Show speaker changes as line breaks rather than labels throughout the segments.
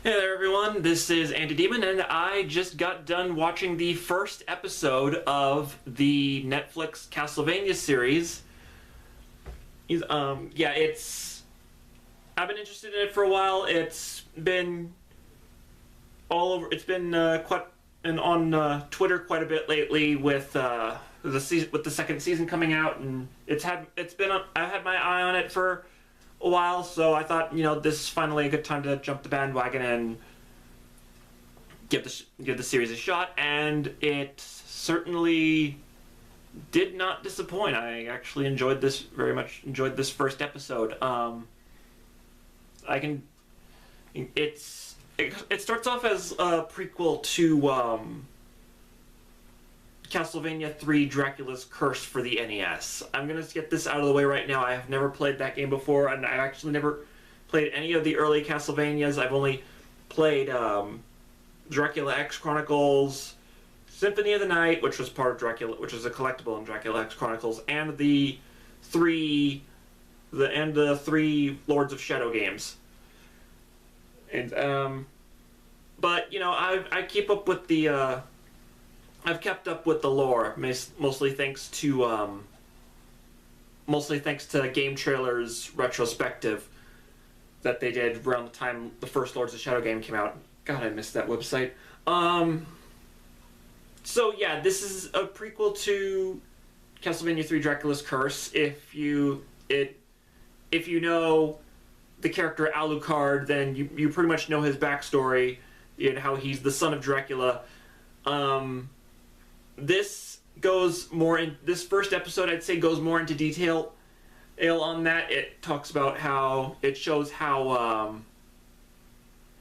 Hey there everyone, this is Andy Demon, and I just got done watching the first episode of the Netflix Castlevania series. Yeah, I've been interested in it for a while. It's been all over, it's been quite, and on Twitter quite a bit lately with the second season coming out, and I've had my eye on it for a while, so I thought, this is finally a good time to jump the bandwagon and give the series a shot, and it certainly did not disappoint. I actually very much enjoyed this first episode. It starts off as a prequel to Castlevania 3 Dracula's Curse for the NES. I'm going to get this out of the way right now. I have never played that game before, and I've actually never played any of the early Castlevanias. I've only played Dracula X Chronicles, Symphony of the Night, which was part of Dracula, which was a collectible in Dracula X Chronicles, and the three Lords of Shadow games. And but I keep up with the I've kept up with the lore, mostly thanks to Game Trailer's retrospective that they did around the time the first Lords of Shadow game came out. God, I missed that website. So yeah, this is a prequel to Castlevania 3 Dracula's Curse. If you know the character Alucard, then you pretty much know his backstory and how he's the son of Dracula. This first episode, I'd say, goes more into detail on that. It talks about how it shows how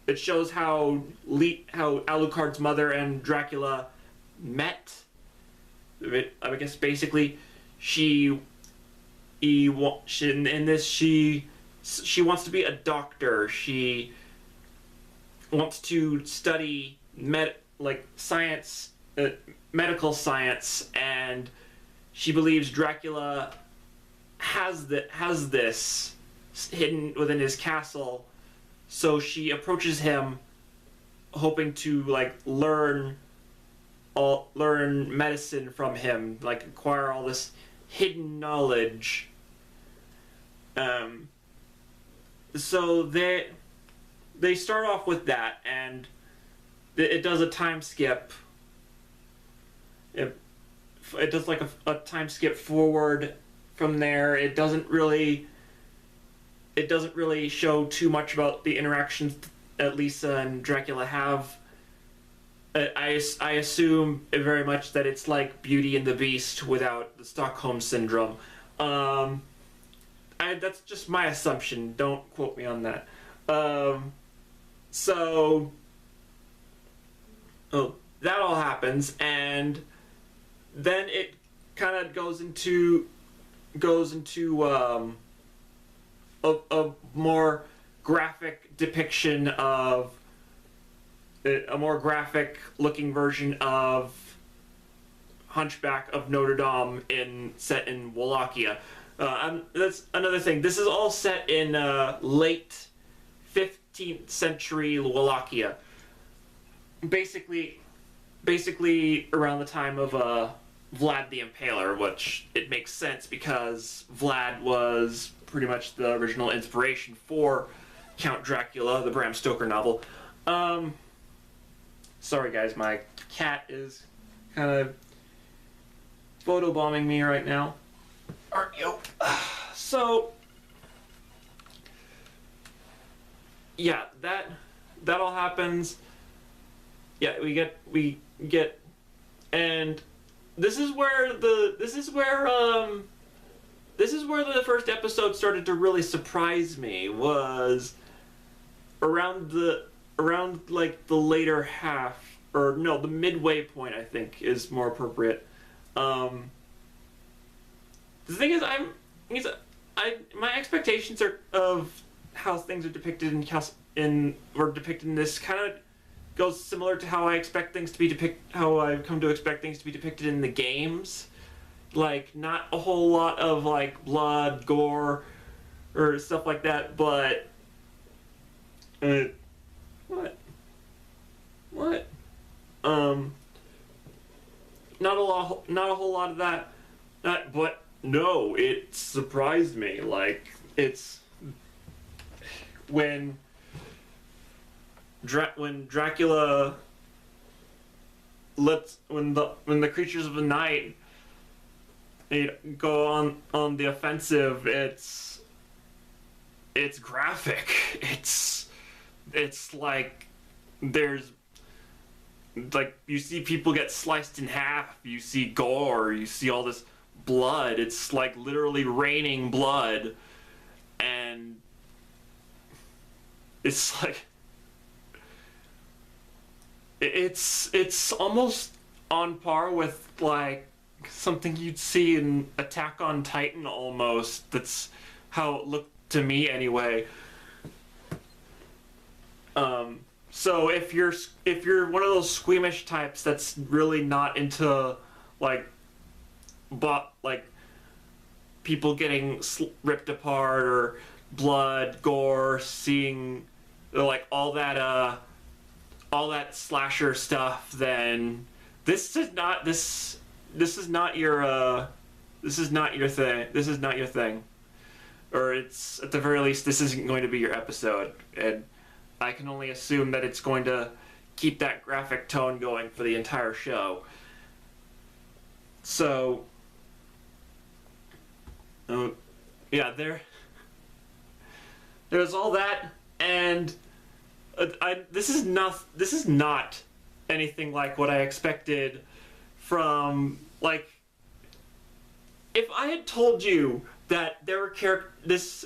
Alucard's mother and Dracula met. I guess basically she wants to be a doctor. She wants to study science. Medical science, and she believes Dracula has this hidden within his castle, so she approaches him hoping to learn medicine from him, acquire all this hidden knowledge. So they start off with that, and it does a time skip. It does a time skip forward from there. It doesn't really show too much about the interactions that Lisa and Dracula have. I assume very much that it's like Beauty and the Beast without the Stockholm Syndrome. That's just my assumption. Don't quote me on that. That all happens, and then it kind of goes into a more graphic depiction of a more graphic looking version of Hunchback of Notre Dame set in Wallachia. That's another thing. This is all set in late 15th century Wallachia. Basically around the time of Vlad the Impaler, which it makes sense because Vlad was pretty much the original inspiration for Count Dracula, the Bram Stoker novel. Sorry guys, my cat is kind of photobombing me right now. Aren't you? So, yeah, that all happens. Yeah, we get, and this is where the first episode started to really surprise me, was around the later half, or no, the midway point, I think is more appropriate. The thing is, my expectations of how things are depicted in this kind of goes similar to how I've come to expect things to be depicted in the games. Not a whole lot of blood, gore, or stuff like that, but what? what? Not a whole lot of that. But no, it surprised me. Like, it's when Dracula when the creatures of the night, they go on the offensive. It's graphic. It's like there's like you see people get sliced in half. You see gore. You see all this blood. It's like literally raining blood, and it's like it's almost on par with like something you'd see in Attack on Titan almost. That's how it looked to me anyway. So if you're one of those squeamish types that's really not into like people getting ripped apart or blood, gore, seeing like all that slasher stuff, then this is not your thing. This is not your thing. Or it's, at the very least, this isn't going to be your episode. And I can only assume that it's going to keep that graphic tone going for the entire show. So, yeah, there's all that, and this is not anything like what I expected from, like, if I had told you that there were this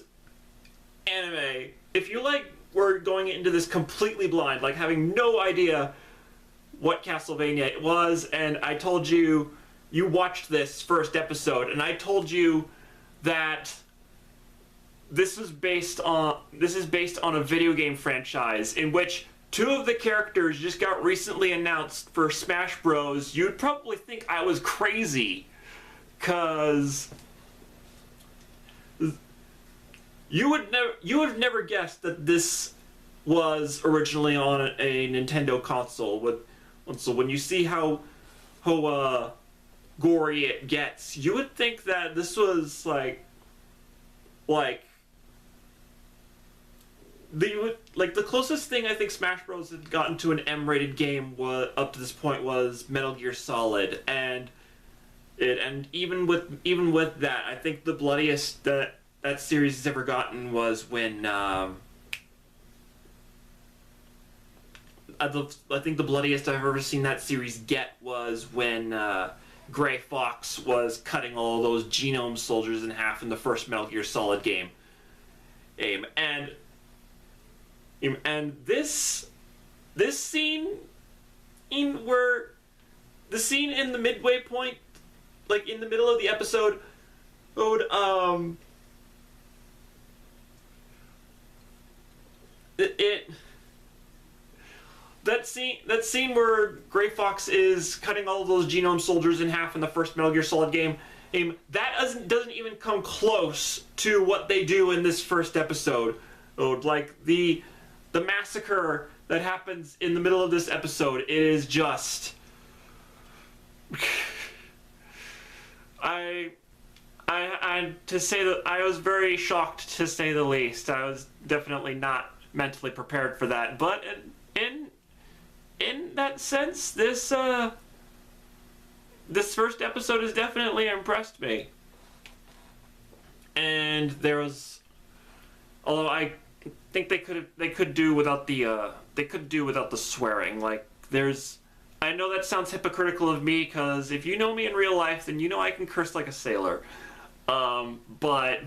anime, if you were going into this completely blind, like having no idea what Castlevania was, and I told you watched this first episode, and I told you that this is based on a video game franchise in which two of the characters just got recently announced for Smash Bros, you'd probably think I was crazy, cause you would have never guessed that this was originally on a Nintendo console. So when you see how gory it gets, you would think that this was like the closest thing I think Smash Bros had gotten to an M-rated game up to this point was Metal Gear Solid, and even with that, I think the bloodiest that series has ever gotten was when I think the bloodiest I've ever seen that series get was when Gray Fox was cutting all those genome soldiers in half in the first Metal Gear Solid game. And this scene in the midway point, like in the middle of the episode, that scene where Gray Fox is cutting all of those genome soldiers in half in the first Metal Gear Solid game, that doesn't even come close to what they do in this first episode. Like the massacre that happens in the middle of this episode is just to say that I was very shocked, to say the least. I was definitely not mentally prepared for that, but in that sense, this first episode has definitely impressed me. And there was, although I think they could do without the swearing. Like, I know that sounds hypocritical of me, because if you know me in real life, then you know I can curse like a sailor. But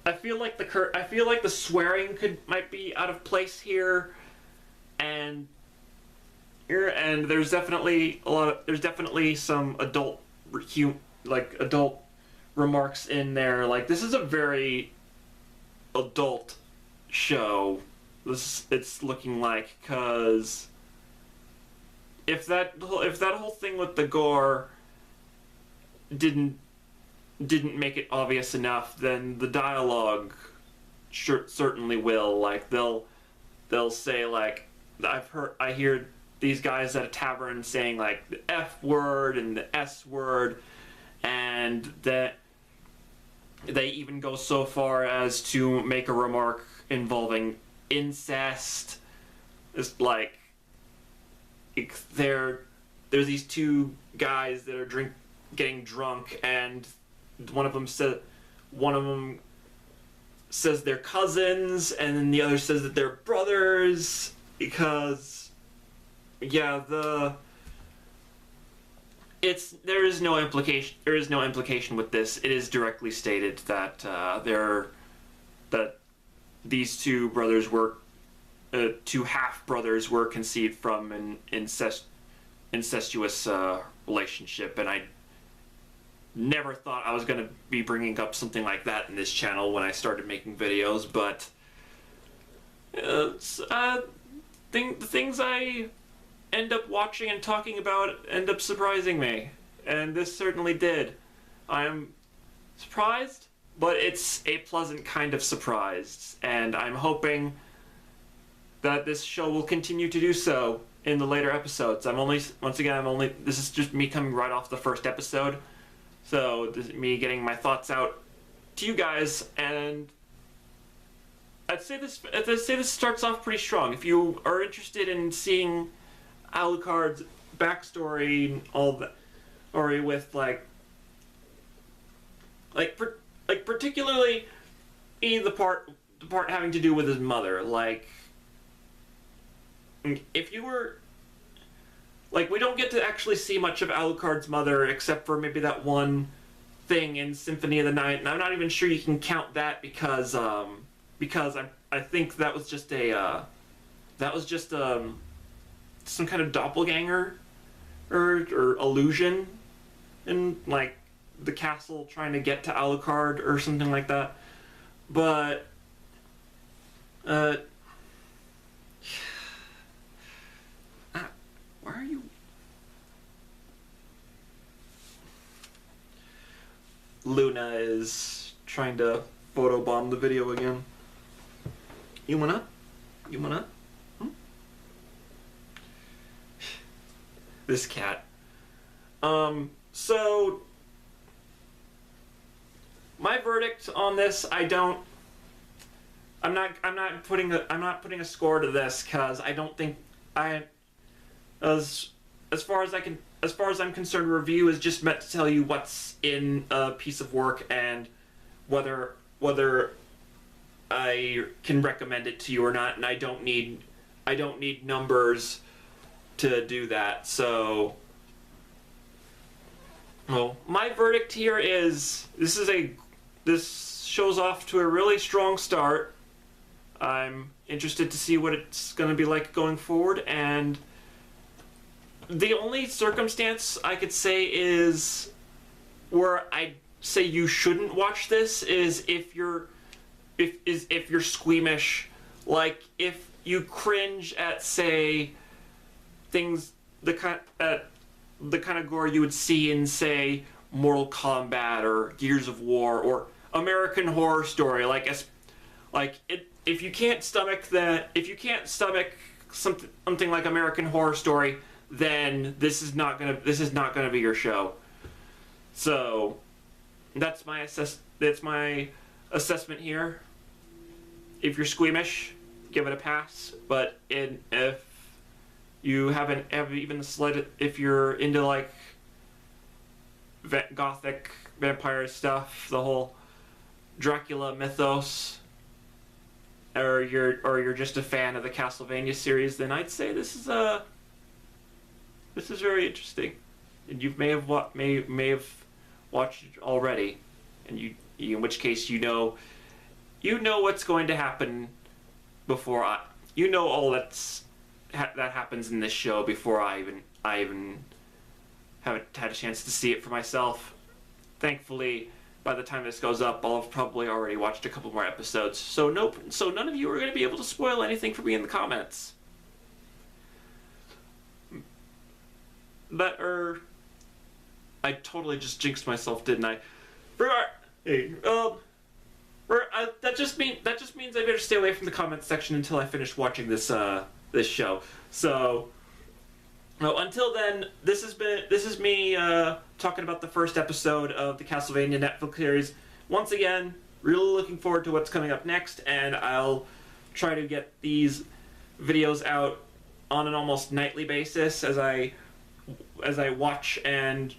I feel like the swearing might be out of place here, and there's definitely some adult remarks in there. Like, this is a very adult show. It's looking like, because if that whole thing with the gore didn't make it obvious enough, then the dialogue certainly will. Like, they'll they'll say like, I hear these guys at a tavern saying like the F word and the S word, and that they even go so far as to make a remark involving incest. It's like there's these two guys that are getting drunk, and one of them says they're cousins, and then the other says that they're brothers, because there is no implication with this. It is directly stated that that these two brothers were two half brothers were conceived from an incestuous relationship, and I never thought I was going to be bringing up something like that in this channel when I started making videos, but the things I end up watching and talking about end up surprising me, and this certainly did. I'm surprised, but it's a pleasant kind of surprised, and I'm hoping that this show will continue to do so in the later episodes. This is just me coming right off the first episode, so this is me getting my thoughts out to you guys, and I'd say this starts off pretty strong. If you are interested in seeing Alucard's backstory and all that, or with particularly the part having to do with his mother, like, if you were we don't get to actually see much of Alucard's mother except for maybe that one thing in Symphony of the Night, and I'm not even sure you can count that because I think that was just some kind of doppelganger or illusion in like the castle trying to get to Alucard or something like that. But why are you? Luna is trying to photobomb the video again. You wanna? Hmm? This cat. So my verdict on this, I'm not putting a score to this, because I don't think as far as I'm concerned, review is just meant to tell you what's in a piece of work and whether I can recommend it to you or not, and I don't need numbers to do that. So, well, my verdict here is this shows off to a really strong start. I'm interested to see what it's going to be like going forward, and the only circumstance I could say is where I say you shouldn't watch this is if you're squeamish, like if you cringe at, say, things the kind of gore you would see in, say, Mortal Kombat or Gears of War or American Horror Story. If you can't stomach something like American Horror Story, then this is not gonna be your show. So that's my assessment here. If you're squeamish, give it a pass. But if you haven't even the slightest, if you're into like gothic vampire stuff, the whole Dracula mythos, or you're just a fan of the Castlevania series, then I'd say this is very interesting, and you may have watched it already, and you in which case you know what's going to happen before all that happens in this show before I even haven't had a chance to see it for myself. Thankfully, by the time this goes up, I'll have probably already watched a couple more episodes. So none of you are going to be able to spoil anything for me in the comments. I totally just jinxed myself, didn't I? Hey, That just means I better stay away from the comments section until I finish watching this show. So, until then, this is me talking about the first episode of the Castlevania Netflix series. Once again, really looking forward to what's coming up next, and I'll try to get these videos out on an almost nightly basis as I watch and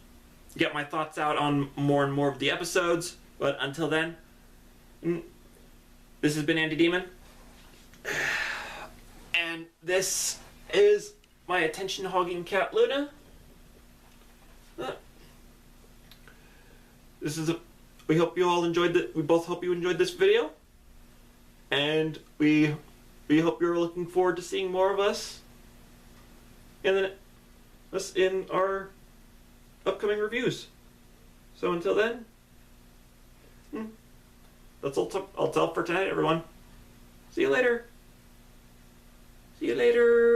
get my thoughts out on more and more of the episodes. But until then, this has been Andy Demon, and this is my attention-hogging cat Luna. We hope you all enjoyed we both hope you enjoyed this video, and we hope you're looking forward to seeing more of us in our upcoming reviews. So until then, that's all for tonight, everyone. See you later. See you later.